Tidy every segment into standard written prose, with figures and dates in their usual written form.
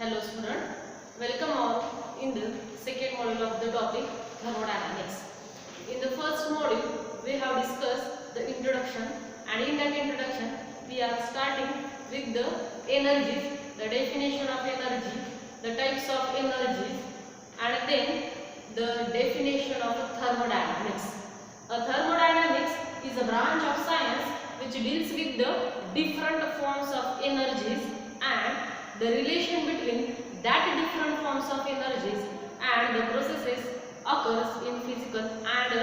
Hello student, welcome all in the second module of the topic thermodynamics. In the first module we have discussed the introduction, and in that introduction we are starting with the energies, the definition of energy, the types of energies, and then the definition of thermodynamics. A thermodynamics is a branch of science which deals with the different forms of energies and the relation between that different forms of energies and the processes occurs in physical and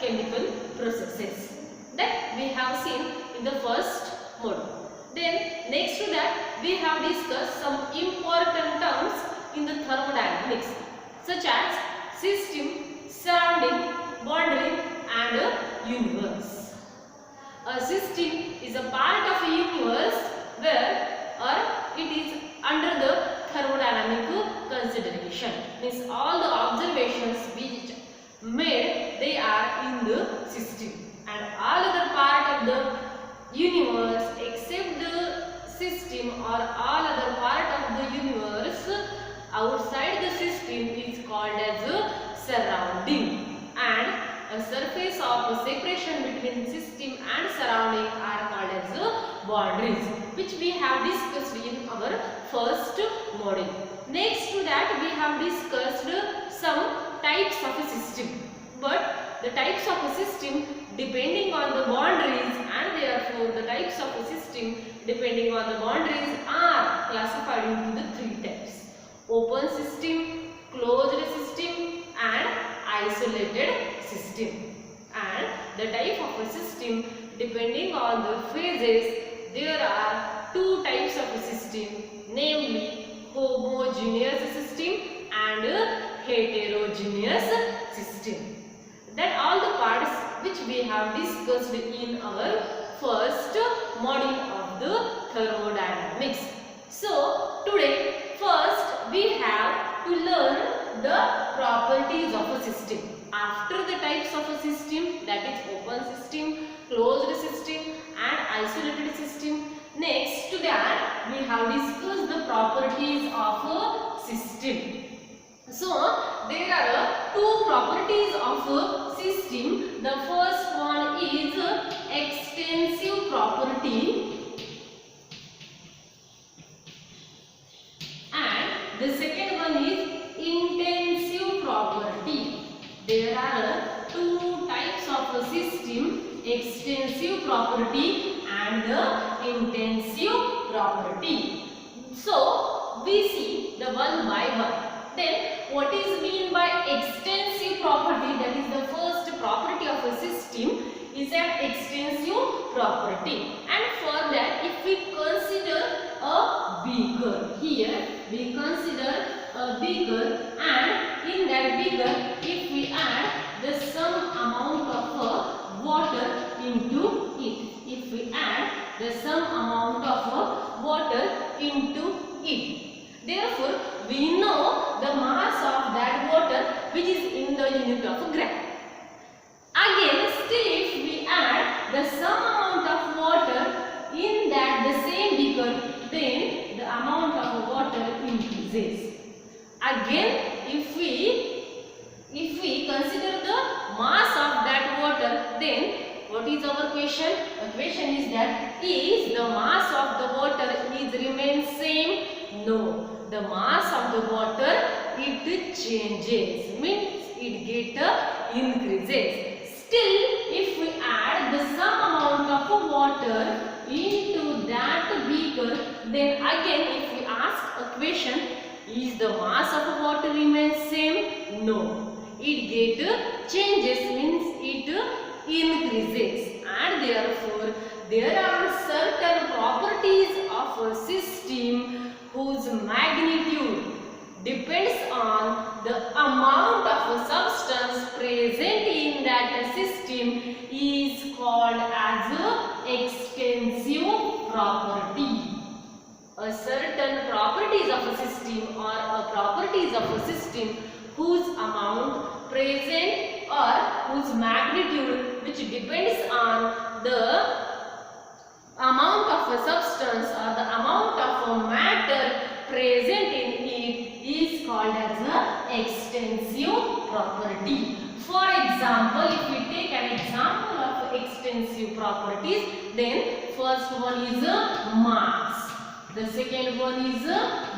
chemical processes that we have seen in the first module. Then next to that we have discussed some important terms in the thermodynamics such as system, surrounding, boundary and universe. A system is a part of a universe where it is under the thermodynamic consideration, means all the observations which made they are in the system, and all other part of the universe except the system or all other part of the universe outside the system is called as a surrounding, and a surface of separation between system and surrounding are called as boundaries, which we have discussed in our first module. Next to that we have discussed some types of a system, but the types of a system depending on the boundaries, and therefore the types of a system depending on the boundaries are classified into the three types: open system, closed system and isolated system. And the type of a system depending on the phases, there are two types of a system, namely homogeneous system and heterogeneous system. That all the parts which we have discussed in our first module of the thermodynamics. So today first we have to learn the properties of a system. After the types of a system, that is open system, closed system and isolated system, next to that we have discussed the properties of a system. So there are two properties of a system. The first one is extensive property and the second one is intensive property. There are two types of a system, extensive property and the intensive property. So we see the one by one. Then what is mean by extensive property? That is the first property of a system is an extensive property. And for that, if we consider a beaker, here we consider a beaker, and in that beaker if we add the some amount of water into it, if we add the some amount of water into it, therefore we know the mass of that water which is in the unit of gram. Again, still if we add the some amount of water in that the same beaker, then the amount of water increases. Again, if we consider the mass of that water, then what is our question? The question is that is the mass of the water is remain same? No, the mass of the water it changes, means it get increases. Still, if we add the some amount of water into that beaker, then again if we ask a question, is the mass of water remains same? No, it get changes, means it increases, and therefore there are certain properties of a system whose magnitude depends on the amount of a substance present in that system is called as a extensive property. A certain properties of a system or a properties of a system whose amount present or whose magnitude which depends on the amount of a substance or the amount of a matter present in properties. Then first one is mass, the second one is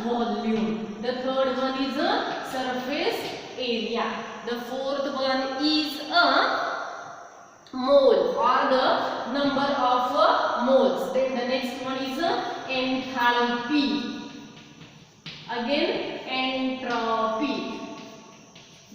volume, the third one is surface area, the fourth one is mole or the number of moles. Then the next one is enthalpy, again entropy.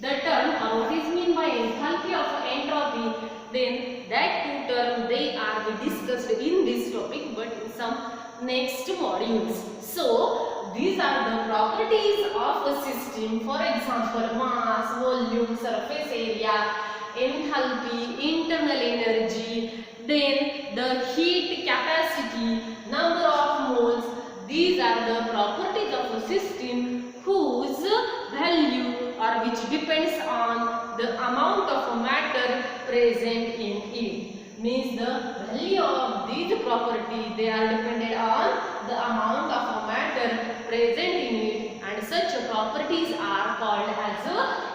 The term, or what is mean by enthalpy of entropy, then that two terms they are discussed in this topic but in some next modules. So these are the properties of a system. For example, mass, volume, surface area, enthalpy, internal energy, then the heat capacity, number of moles. These are the properties of a system whose value or which depends on the amount of matter present in it. Means the value of these properties, they are dependent on the amount of matter present in it, and such properties are called as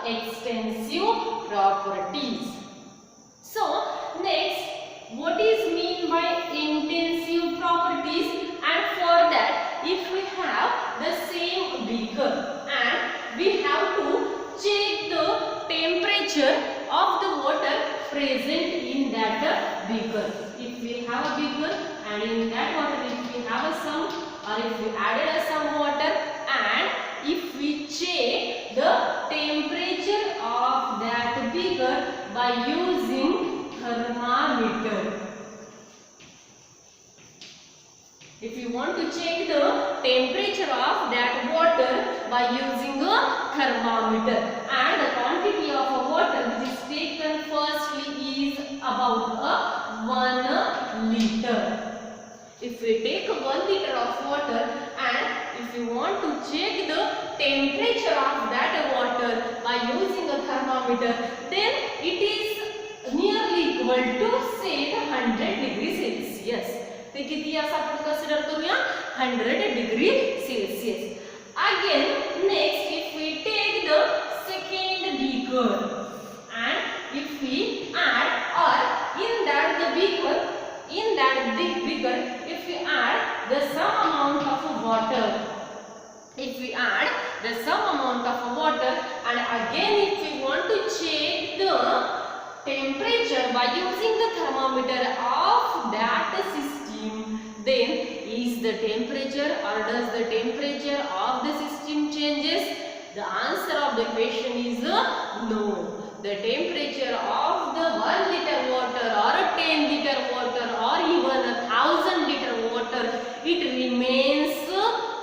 extensive properties. So next, what is mean by intensive properties? And for that, if we have the same beaker and we have to check the temperature of the water present in that beaker. If we have a beaker and in that water if we have some, or if we added some water, and if we check the temperature of that beaker by using thermometer. If you want to check the temperature of that water by using a thermometer, and the quantity of water which is taken firstly is about 1 liter. If we take 1 liter of water and if you want to check the temperature of that water by using a thermometer, then it is nearly equal to say 100 degrees Celsius. ते किती असं आपण consider करूया 100 degree Celsius. Again next, if we take the second beaker and if we add, or in that beaker if we add the some amount of water, if we add the some amount of water, and again if we want to check the temperature by using the thermometer of that system, then is the temperature or does the temperature of the system changes? The answer of the question is no. The temperature of the 1 liter water or a 10 liter water or even 1000 liter water, it remains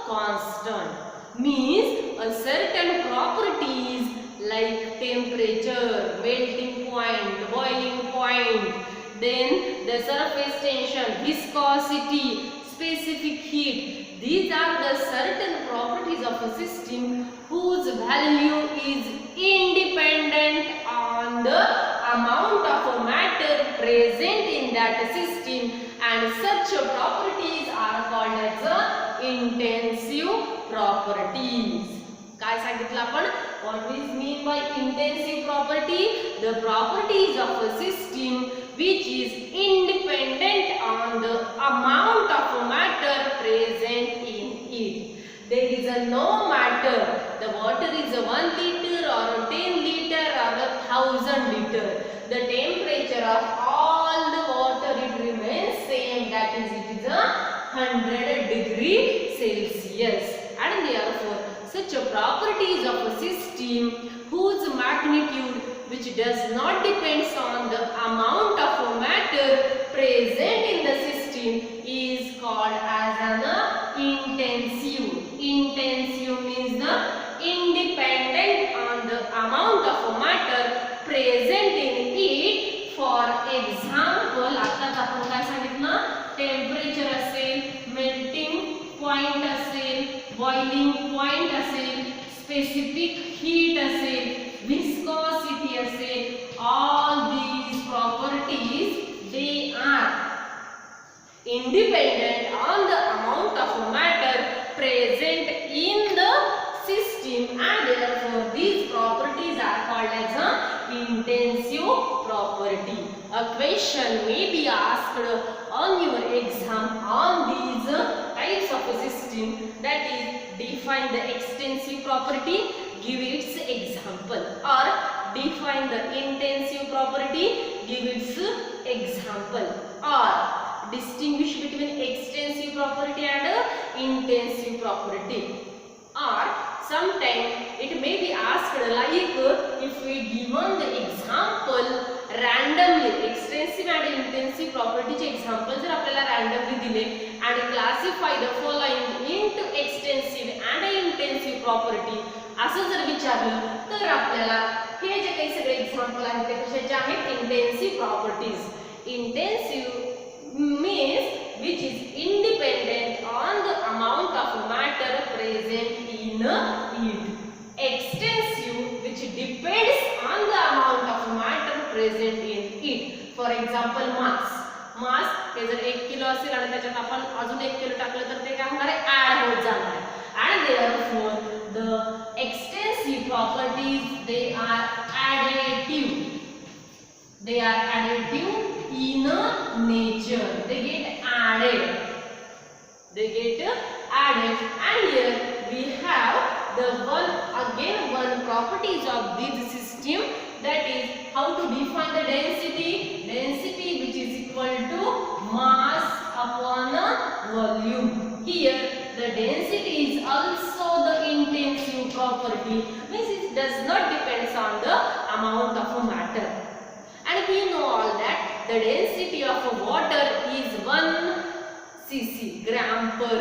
constant. Means a certain properties like temperature, melting point, boiling point, then the surface tension, viscosity, specific heat. These are the certain properties of a system whose value is independent on the amount of matter present in that system, and such properties are called as intensive properties. काय सांगितलं आपण? What is mean by intensive property? The properties of a system which is independent on the amount of matter present in it. There is no matter. The water is 1 liter or 10 liter or 1000 liter. The temperature of all the water it remains same. That is, it is 100 degree Celsius. And therefore, such properties of a system whose magnitude which does not depend on the amount of matter present in the system is called as an intensive. Intensive means the independent on the amount of matter present in it. For example, आताच आपण काय सांगितलं? Temperature असेल, melting point असेल, boiling point असेल, specific heat असेल, viscosity असेल. All these properties, they are independent on the amount of matter present in the system, and therefore these properties are called as an intensive property. A question may be asked on your exam on these types of a system, that is define the extensive property, give its example, or define the intensive property, give its example, or distinguish between extensive property and intensive property. Or sometimes it may be asked like if we given the example randomly, extensive and intensive property चे example जर आपल्याला randomly दिले and classify the following into extensive and intensive property असं जर विचारलं तर आपल्याला हे जे काही सगळे example आहेत ते कशाचे आहेत? Intensive properties. Intensive means which is independent on the amount of matter present in it. Extensive which depends on the amount of matter present in it. For example, mass. Mass हे जर 1 kilo असेल आणि त्याच्यात आपण अजून 1 kilo टाकलं तर ते काय होणार आहे? ऍड होत जाणार आहे. And therefore the extensive properties, they are additive. They are additive in nature. They get added. They get added. And here we have the one properties of this system, that is how to define the density. Density which is equal to mass upon volume. Here the density is also the intensive property, means it does not depends on the amount of matter. And we know all that the density of water is 1 cc, gram per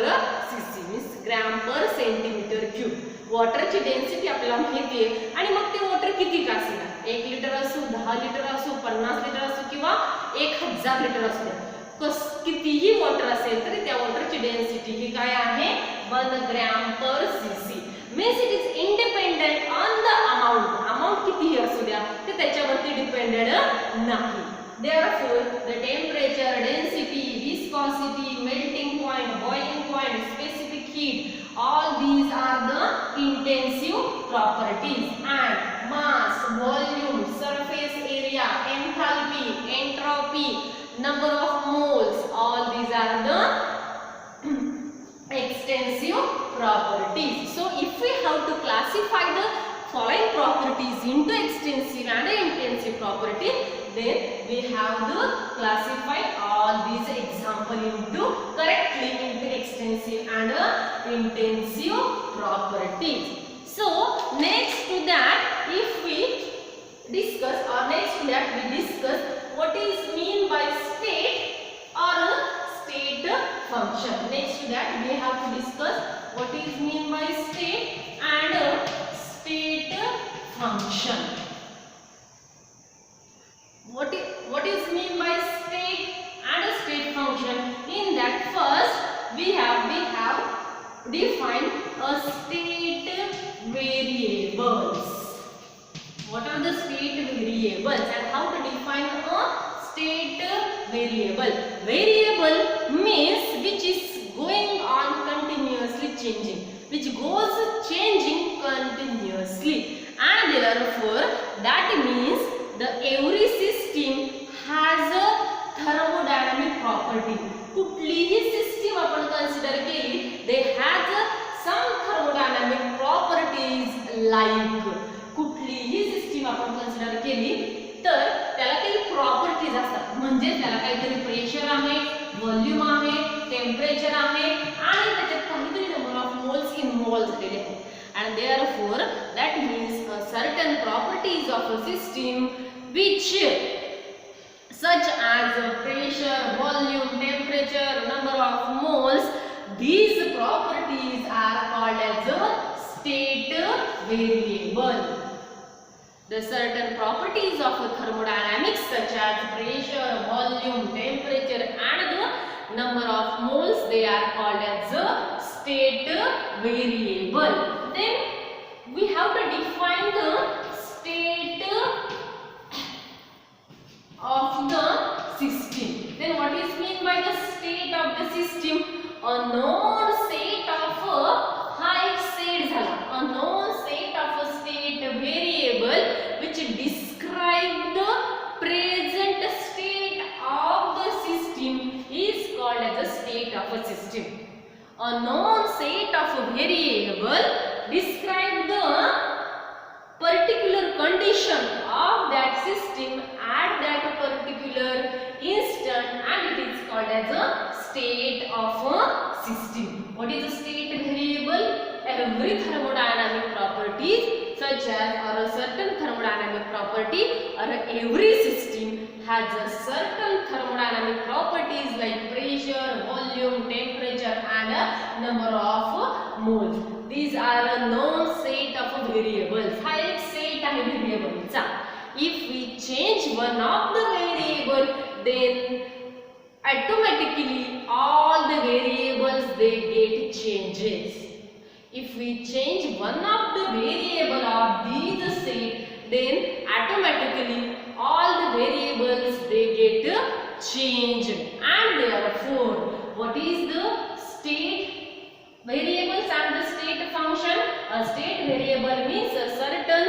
cc, means gram per centimeter cube. Water ची density आपल्याला माहिती आहे आणि मग ते water किती का असेल, 1 litre असो, 10 लिटर असो, 50 लिटर असो किंवा 1000 लिटर असो, कितीही वॉटर असेल तरी त्या वॉटरची डेन्सिटी ही काय आहे? 1 gram per CC. Means it is independent on the amount. Amount कितीही असू द्या ते त्याच्यावरती डिपेंडेड नाही. Therefore the temperature, density, viscosity, melting point, boiling point, specific heat, all these are the intensive properties. And mass, volume, surface area, enthalpy, entropy, number of moles, all these are the extensive properties. So if we have to classify the following properties into extensive and intensive property, then we have to classify all these example into correctly into extensive and intensive properties. So next to that, if we discuss, or next to that we discuss what is mean by state or state function. Next to that we have to discuss what is mean by state and state function. What is mean by state and state function? In that first we have defined a state variables. What are the state variables and how to define a state variable? Variable means which is going on continuously changing, which goes changing continuously, and therefore that means the every system has a thermodynamic property. कुठलीही system आपण consider केली, they has some thermodynamic properties like. कुठलीही system आपण consider केली तर त्याला काही properties असतात, म्हणजे त्याला काहीतरी प्रेशर आहे, व्हॉल्यूम आहे, टेम्परेचर आहे आणि त्याच्यात काहीतरी नंबर ऑफ मोल्स इन्व्हॉल्व झालेले आहेत. And therefore that means certain properties of a system which such as pressure, volume, temperature, number of moles, these properties are called as a state variable. The certain properties of thermodynamics such as pressure, volume, temperature and the number of moles, they are called as a state variable. Then we have to define the state of the system. Then what is mean by the state of the system? A known state of हा एक set झाला, a known state of a state variable which describe the present state of the system is known set of variable describe the particular condition of that system at that particular instant, and it is called as a state of a system. What is a state variable? Every thermodynamic properties such as or a certain thermodynamic property or every system has a certain thermodynamic properties like pressure, volume, temperature and a number of moles. These are a known set of variables. हा एक set आहे variableचा. If we change one of the variable, then automatically all the variables they get changes. If we change one of the variable of these set, then automatically all the variables they get changed, and therefore what is the state variables and the state function? A state variable means a certain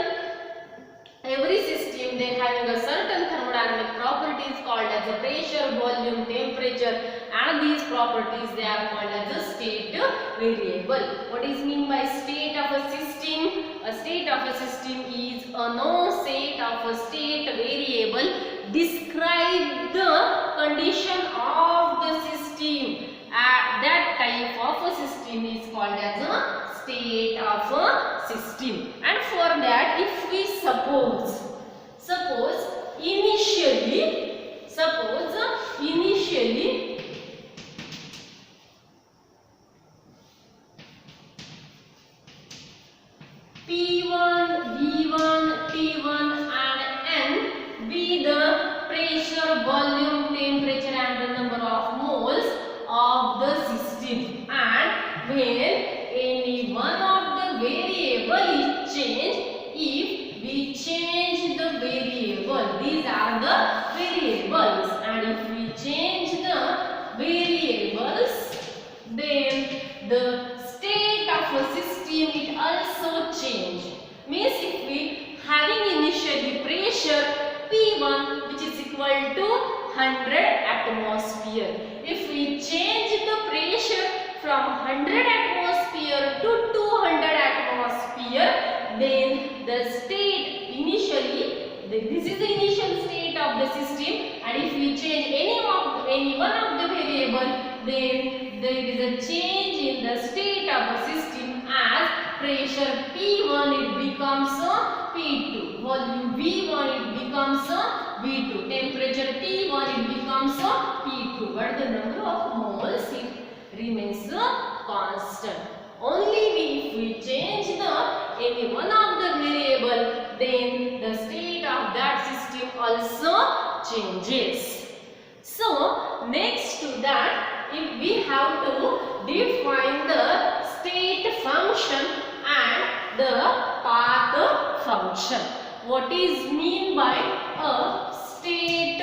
every system they having a certain thermodynamic properties called as a pressure, volume, temperature, and these properties they are called as a state variable. What is mean by state of a system? A state of a system is a known set of a state variable describe the condition of the system. That type of a system is called as a state of a system. And for that, if we suppose initially P1, V1, T1 and N be the pressure, volume, temperature and the number of moles of the system, and when any one of the variable is changed, if we change the variable, these are the variables, and if we change the variables, then the state of a system it also change. Means if we having initially pressure P1 which is equal to 100 atmosphere, if we change the pressure from 100 atmosphere to 200 atmosphere, then the state initially, this is the initial state of the system, and if we change any one of the variable, then there is a change in the state of the system, as pressure P1 it becomes P2, volume V1 it becomes V2, temperature T1 it becomes P2, but the number of moles it remains constant. Only if we change any one of the variable, then the state of that system also changes. So next to that, if we have to define the state function and the path function. What is mean by a state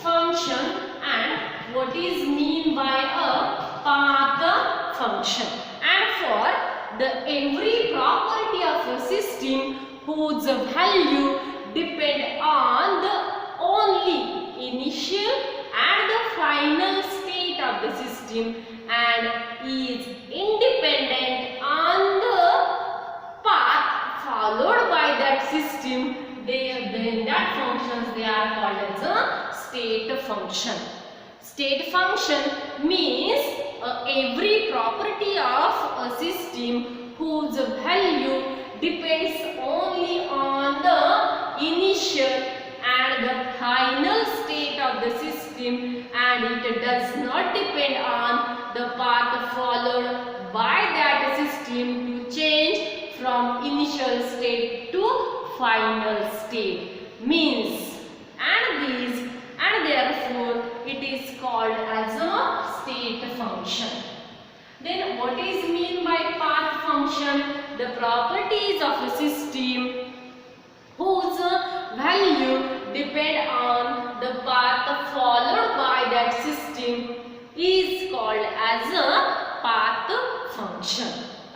function and what is mean by a path function? And for the every property of a system whose value depend on the only initial and the final state of the system and is independent on the path followed by that system, then that functions they are called as a state function. State function means every property of a system whose value depends only on the initial and the final state of the system, and it does not depend on the path followed by that system to change from initial state to final state. Means and therefore it is called as a state function. Then what is mean by path function? The properties of a system whose value depend on the path followed by that system is called as a path function.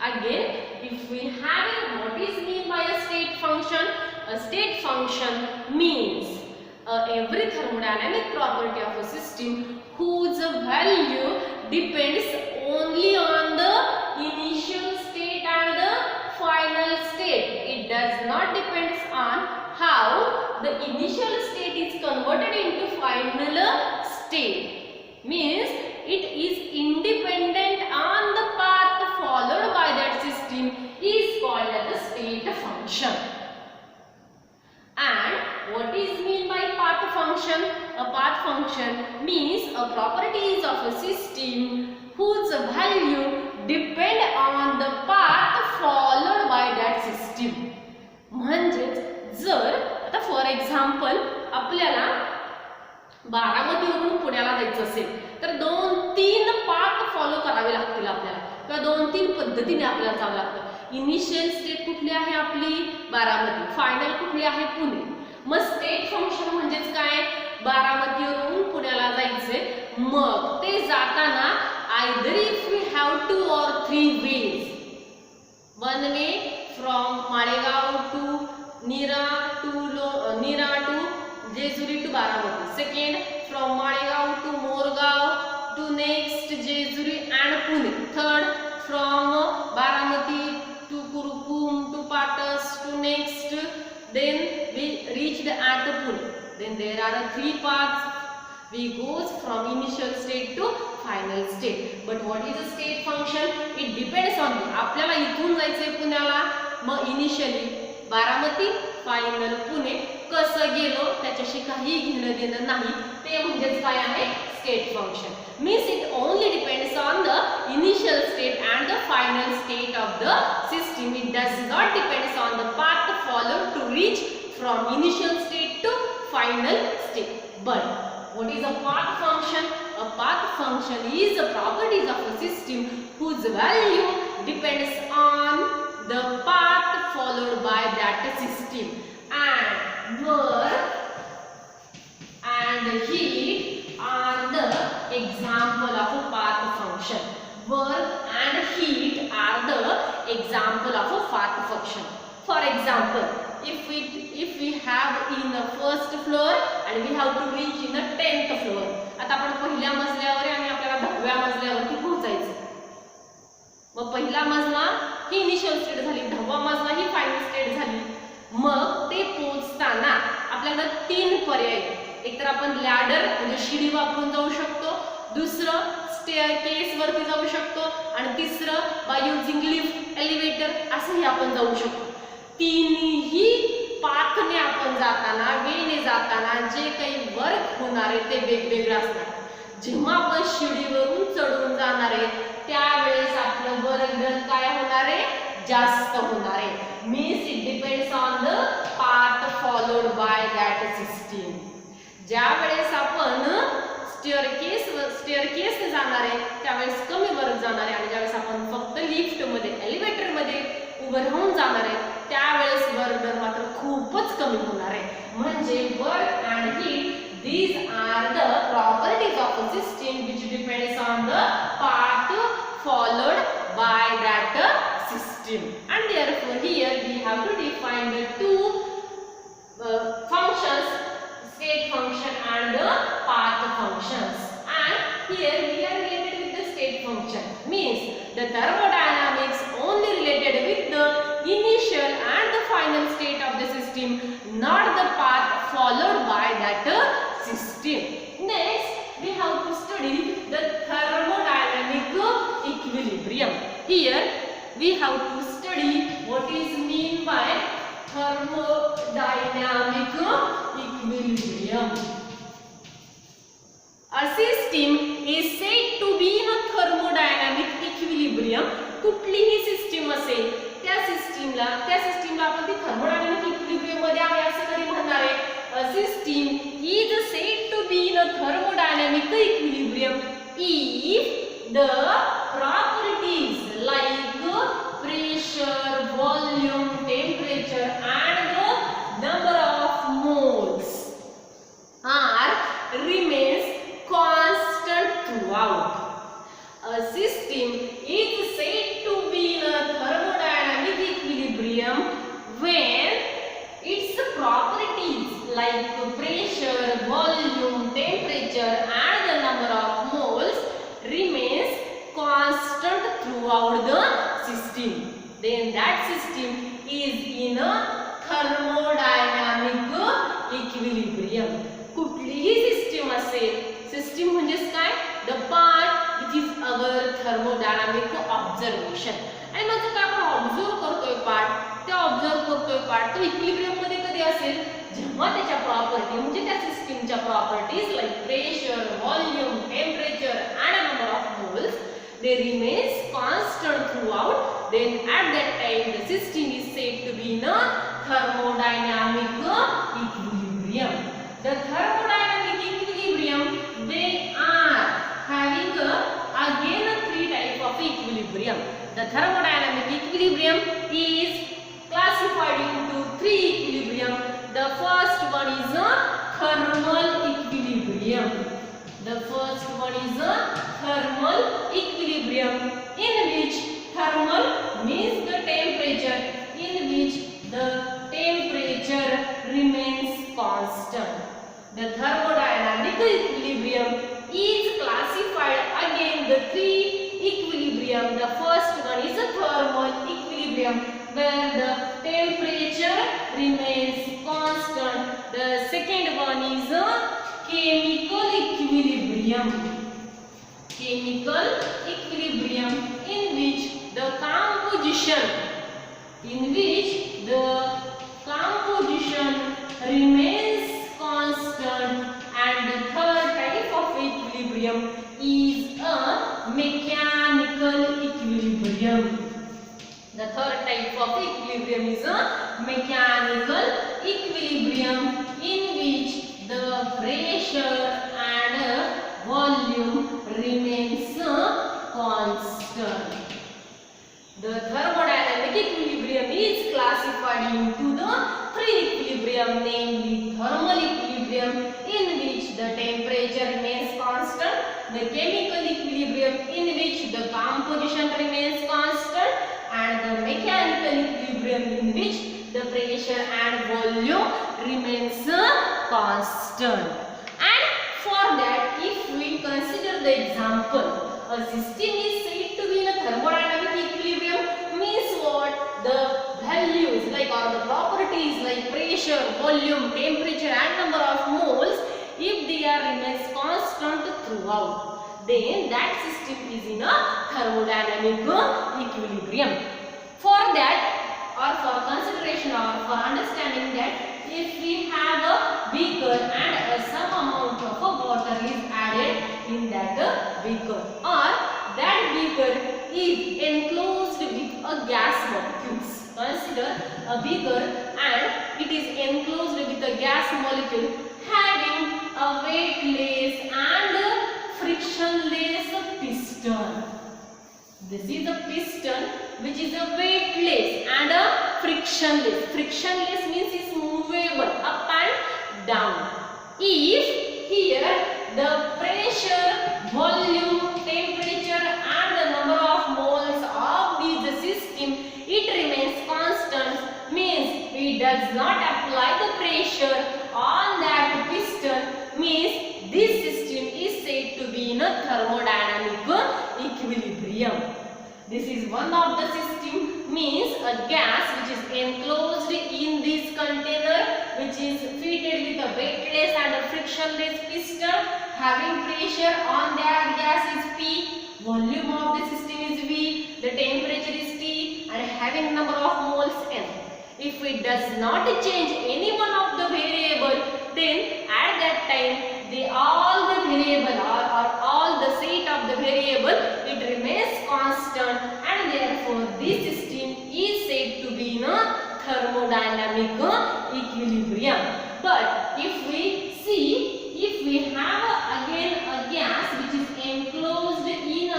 Again, if we have what is mean by a state function? A state function means every thermodynamic property of a system whose value depends only on the state means it is independent on the path followed by that system is called as a state function. And what is mean by path function? A path function means a properties of a system whose value depend on the path followed by that system. म्हणजेच जर आता for example आपल्याला बारामतीवरून पुण्याला जायचं असेल तर 2-3 path follow करावे लागतील आपल्याला किंवा 2-3 पद्धतीने आपल्याला जावं लागतं. इनिशियल स्टेट कुठली आहे आपली बारामती, फायनल कुठली आहे पुणे. मग स्टेट फंक्शन म्हणजेच काय, बारामतीवरून पुण्याला जायचंय, मग ते जाताना either if we have 2 or 3 ways. One way from Malegaon to Nira to Jejuri to Baramati. Second from Malegaon to Morgaon to next Jejuri and Pune. Third from Baramati to Kurukum to Patas to next. Then we reached at Pune. Then there are 3 paths. We goes from initial state to final state. But what is a state function? It depends on the आपल्याला इथून जायचंय पुण्याला, मग initially Baramati, final Pune, कसं गेलो त्याच्याशी काही घेणं देणं नाही. ते म्हणजेच काय आहे state function. Means it only depends on the initial state and the final state of the system. It does not depends on the path followed to reach from initial state to final state. But what is a path function? A path function is a properties of a system whose value depends on the path followed by that system. And work and heat are the example of a path function. Work and heat are the example of a path function. For example, if we have in the first floor and we have to reach in the 10th floor. आता आपण पहिल्या मजल्यावर आहे आणि आपल्याला 10व्या मजल्यावरती पोहोचायचं. मग पहिला मजला ही इनिशियल स्टेट झाली, 10वा मजला ही फायनल स्टेट झाली. मग ते पोहोचताना आपल्याला 3 पर्याय. एकतर आपण लॅडर म्हणजे शिडी वापरून जाऊ शकतो, दुसरं स्टेअरकेस वरती जाऊ शकतो आणि तिसरं बाय युजिंग लिफ्ट, एलिव्हेटर असंही आपण जाऊ शकतो. तिन्ही पाथने आपण जाताना, वेने जाताना जे काही वर्क होणार आहे ते वेगवेगळं असणार. जेव्हा आपण शिडीवरून चढून जाणार आहे त्यावेळेस आपलं वर्क डन काय होणार आहे, जास्त होणार आहे. Means it depends on the path followed by that system. ज्या वेळेस आपण स्टेअरकेसने जाणार आहे त्यावेळेस कमी वर्क जाणार आहे आणि ज्यावेळेस आपण फक्त लिफ्ट मध्ये, एलिव्हेटर मध्ये उभं राहून जाणार आहे त्यावेळेस वर्क डन मात्र खूपच कमी होणार आहे. म्हणजे work and heat these are the properties of a system which depends on the path followed by that system. And therefore here we have to define the 2 functions, state function and the path functions. And here we are related with the state function. Means the thermodynamics only related with the initial and the final state of the system, not the path followed by that system. Next we have to study the thermodynamic equilibrium. Here we have to study what is mean by thermodynamic equilibrium. A system is said to be in a thermodynamic equilibrium. कुठलीही system असेल त्या सिस्टीमला आपण ती thermodynamic equilibrium मध्ये आहे असं कधी म्हणणार आहे. A system is said to be in a thermodynamic equilibrium if the properties like pressure, volume, temperature and the number of moles remains constant throughout. A system is said to be in a thermodynamic equilibrium when its properties like pressure, volume, temperature and the number of moles remains constant throughout the system. Then that system is in a thermodynamic equilibrium. कुठलीही system असेल system म्हणजेच काय, the part which is our thermodynamic observation. आणि मग काय आपण observe करतोय part, ते observe करतोय पार्ट तो इक्विलिब्रियम मध्ये कधी असेल, जेव्हा त्याच्या प्रॉपर्टी म्हणजे त्या सिस्टीमच्या properties like pressure, volume, temperature and number of moles they remains constant throughout, then at that time the system is said to be in a thermodynamic equilibrium. The thermodynamic equilibrium, they are having again three type of equilibrium. The thermodynamic equilibrium is classified into three equilibrium. The first one is a thermal equilibrium. The first one is a thermal equilibrium, in which thermal means the temperature, in which the temperature remains constant. The thermodynamic equilibrium is classified again the three equilibrium. The first one is a thermal equilibrium where the temperature remains constant. The second one is a chemical equilibrium. Chemical equilibrium, in which the composition remains constant. And the third type of equilibrium is a mechanical equilibrium. The third type of equilibrium is a mechanical equilibrium, in which the pressure and volume remains constant. The thermodynamic equilibrium is classified into the three equilibrium, namely thermal equilibrium, in which the temperature remains constant, the chemical equilibrium, in which the composition remains constant, and the mechanical equilibrium, in which the pressure and volume remains constant. And for that, if we consider the example, a system is said to be in a thermodynamic equilibrium means what? The values like or the properties like pressure, volume, temperature and number of moles, if they are remains constant throughout, then that system is in a thermodynamic equilibrium. For that, or for consideration or for understanding that, if we have a beaker and some amount of water is added in that beaker, or that beaker is enclosed with a gas molecules. Consider a beaker and it is enclosed with a gas molecule having a weightless and frictionless piston. This is a piston which is a weightless and a frictionless. Frictionless means it's movable up and down. If here the pressure, volume, temperature and the number of moles of this system it remains constant, means it does not apply the pressure on that piston, means this system is said to be in a thermodynamic equilibrium. This is one of the system, means a gas which is enclosed in this container which is fitted with a weightless and a frictionless piston having pressure on that gas is P, volume of the system is V, the temperature is T and having number of moles N. If it does not change any one of the variable, then at that time all the variable or all the set of the variable it remains constant, and therefore this system is said to be in a thermodynamic equilibrium. But if we see, if we have again a gas which is enclosed in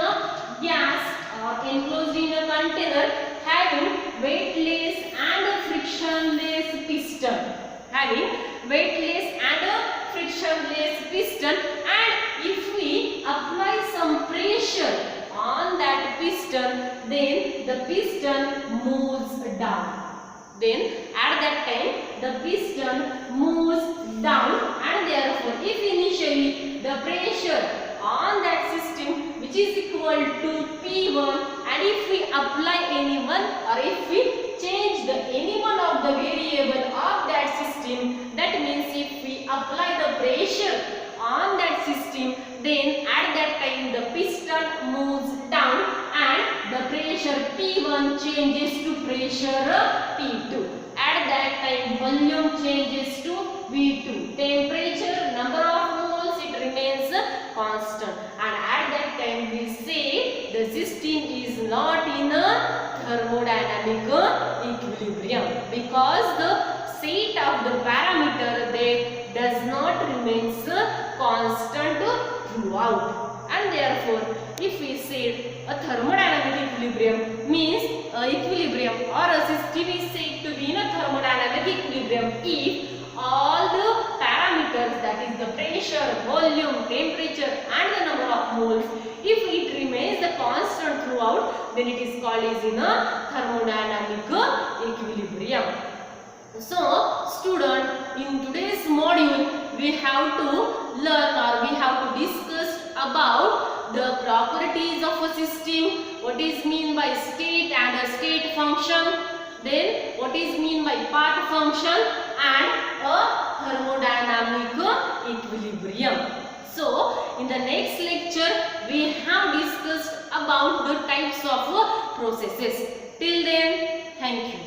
a container having weightless and frictionless piston, and if we apply some pressure on that piston, then the piston moves down. Then at that time the piston moves down, and therefore if initially the pressure on that system which is equal to P1, and if we apply any one or if we change any one of the variable of that system, that means if we apply the pressure on that system, then at that time the piston moves down and the pressure P1 changes to pressure P2. At that time volume changes to V2. Temperature, number of moles, it remains constant. And at that time we say the system is not in a thermodynamic equilibrium, because the set of the parameter they does not remains constant throughout. And therefore if we say a thermodynamic equilibrium means equilibrium or a system is said to be in a thermodynamic equilibrium if all the parameters, that is the pressure, volume, temperature and the number of moles, if it remains the constant throughout, then it is called as in a thermodynamic equilibrium. So student, in today's module we have to learn or we have to discuss about the properties of a system, what is mean by state and a state function, then what is mean by path function and a thermodynamic equilibrium. So in the next lecture we have discussed about the types of processes. Till then, thank you.